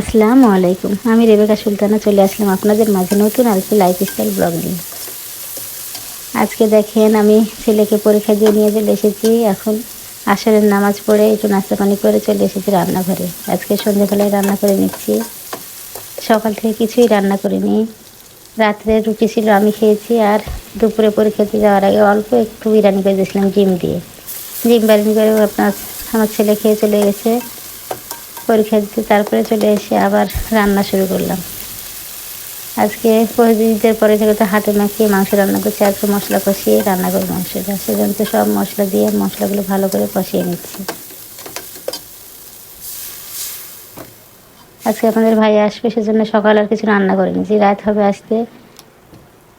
আসসালামু আলাইকুম। আমি রেবেকা সুলতানা চলে আসলাম আপনাদের মাঝে নতুন আরেকটি লাইফস্টাইল ব্লগ নিয়ে। আজকে দেখেন আমি ছেলেকে পরীক্ষা দিয়ে নিয়ে চলে এসেছি। এখন আসরের নামাজ পড়ে একটু নাস্তা পানি করে চলে এসেছি রান্নাঘরে। আজকে সন্ধ্যেবেলায় রান্না করে নিচ্ছি। সকাল থেকে কিছুই রান্না করিনি। রাত্রে রুটি ছিল, আমি খেয়েছি। আর দুপুরে পরীক্ষা দিয়ে যাওয়ার আগে অল্প একটু বিরিয়ানি করে দিয়েছিলাম ডিম দিয়ে। ডিম বিরিয়ানি করে আমার ছেলে খেয়ে চলে গেছে পরীক্ষা দিতে। তারপরে চলে এসে আবার রান্না শুরু করলাম। আজকে ঈদের পরে থেকে তো হাতে মাখিয়ে মাংস রান্না করছি। আজকে মশলা কষিয়ে রান্না করবো মাংসটা। সেজন্য তো সব মশলা দিয়ে মশলাগুলো ভালো করে কষিয়ে নিচ্ছি। আজকে আপনাদের ভাই আসবে, সেজন্য সকাল আর কিছু রান্না করে নিয়েছি। রাত হবে আসতে,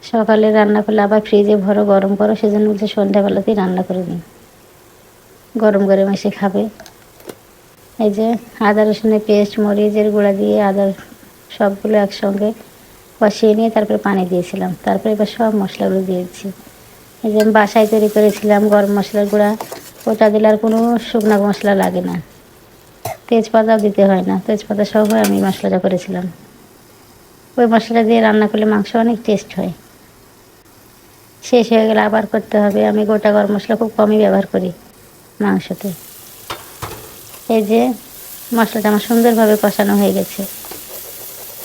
সকালে রান্না করলে আবার ফ্রিজে ভরো গরম করো, সেজন্য বলছে সন্ধ্যাবেলাতেই রান্না করে নিই, গরম গরম এসে খাবে। এই যে আদা রসুনের পেস্ট, মরিচের গুঁড়া দিয়ে আদা সবগুলো একসঙ্গে কষিয়ে নিয়ে তারপরে পানি দিয়েছিলাম। তারপরে এবার সব মশলাগুলো দিয়েছি। এই যে আমি বাসায় তৈরি করেছিলাম গরম মশলার গুঁড়া, ওটা দিলে আর কোনো শুকনো মশলা লাগে না, তেজপাতাও দিতে হয় না। তেজপাতা সহ আমি মশলাটা করেছিলাম। ওই মশলাটা দিয়ে রান্না করলে মাংস অনেক টেস্ট হয়। শেষ হয়ে গেলে আবার করতে হবে। আমি গোটা গরম মশলা খুব কমই ব্যবহার করি মাংসতে। এই যে মশলাটা আমার সুন্দরভাবে কষানো হয়ে গেছে।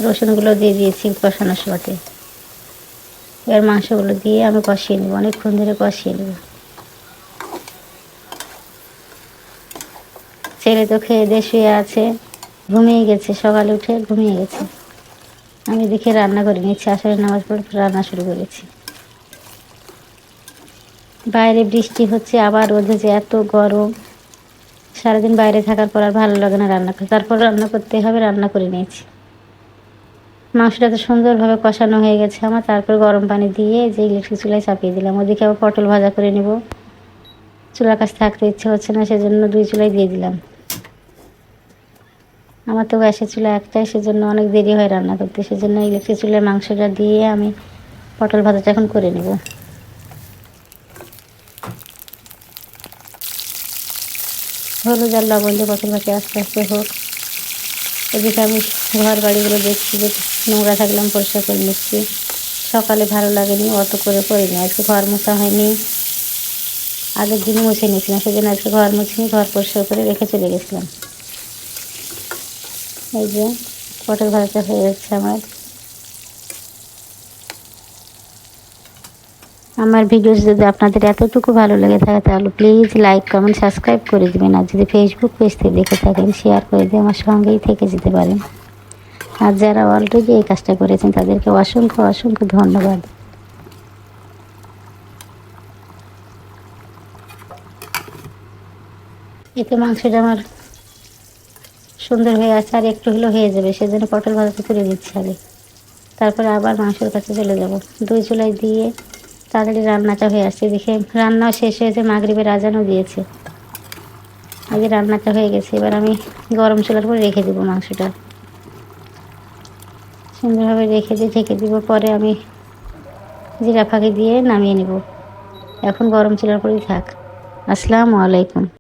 রসুনগুলো দিয়ে দিয়েছি কষানোর সময়তে। এবার মাংসগুলো দিয়ে আমি কষিয়ে নেব, অনেকক্ষণ ধরে কষিয়ে নেব। ছেলে তো খেয়ে দিয়ে শুয়ে আছে, ঘুমিয়ে গেছে, সকালে উঠে ঘুমিয়ে গেছে। আমি দেখে রান্না করে নিচ্ছি। আসলে নামাজ পড়ে রান্না শুরু করেছি। বাইরে বৃষ্টি হচ্ছে, আবার রোদে যে এত গরম, সারাদিন বাইরে থাকার পর আর ভালো লাগে না রান্না করতে। তারপর রান্না করতে হবে, রান্না করে নিয়েছি। মাংসটা তো সুন্দরভাবে কষানো হয়ে গেছে আমার। তারপর গরম পানি দিয়ে যে ইলেকট্রিক চুলায় চাপিয়ে দিলাম। ওদিকে আবার পটল ভাজা করে নেব। চুলার কাছে থাকতে ইচ্ছে হচ্ছে না, সেজন্য দুই চুলায় দিয়ে দিলাম। আমার তো গ্যাসের চুলা একটাই, সেজন্য অনেক দেরি হয় রান্না করতে। সেজন্য ইলেকট্রিক চুলায় মাংসটা দিয়ে আমি পটল ভাজাটা এখন করে নেব। হলুদ আর লবণ দিয়ে পটল ভাজা আস্তে আস্তে হোক। এদিকে আমি ঘর বাড়িগুলো দেখছি, যে নোংরা থাকলাম পরিষ্কার করে নিচ্ছি। সকালে ভালো লাগেনি, অত করে করিনি। আজকে ঘর মোছা হয়নি, আগের দিন মুছে নিয়েছিলাম, সেজন্য আজকে ঘর মুছিনি, ঘর পরিষ্কার করে রেখে চলে গেছিলাম। এই যে পটল ভাজাটা হয়ে যাচ্ছে আমার। আমার ভিডিও যদি আপনাদের এতটুকু ভালো লেগে থাকে তাহলে প্লিজ লাইক কমেন্ট সাবস্ক্রাইব করে দেবেন। আর যদি ফেসবুক পেজ থেকে দেখে থাকেন শেয়ার করে দিয়ে আমার সঙ্গেই থেকে যেতে পারেন। আর যারা অলরেডি এই কাজটা করেছেন তাদেরকে অসংখ্য অসংখ্য ধন্যবাদ। এতে মাংসটা আমার সুন্দর হয়ে আছে, আর একটু হলেও হয়ে যাবে, সেজন্য পটল ভাজাতে তুলে দিচ্ছি আগে। তারপরে আবার মাংসের কাছে চলে যাব। দুই চুলায় দিয়ে তাড়াতাড়ি রান্নাটা হয়ে আসছে। দেখে রান্নাও শেষ হয়েছে, মাগরিবের আজানও দিয়েছে। আগে রান্নাটা হয়ে গেছে। এবার আমি গরম চুলার উপরে রেখে দেবো মাংসটা, সুন্দরভাবে রেখে দিয়ে ঢেকে দিব। পরে আমি জিরা ফাঁকি দিয়ে নামিয়ে নেব। এখন গরম চুলার উপরেই থাক। আসসালামু আলাইকুম।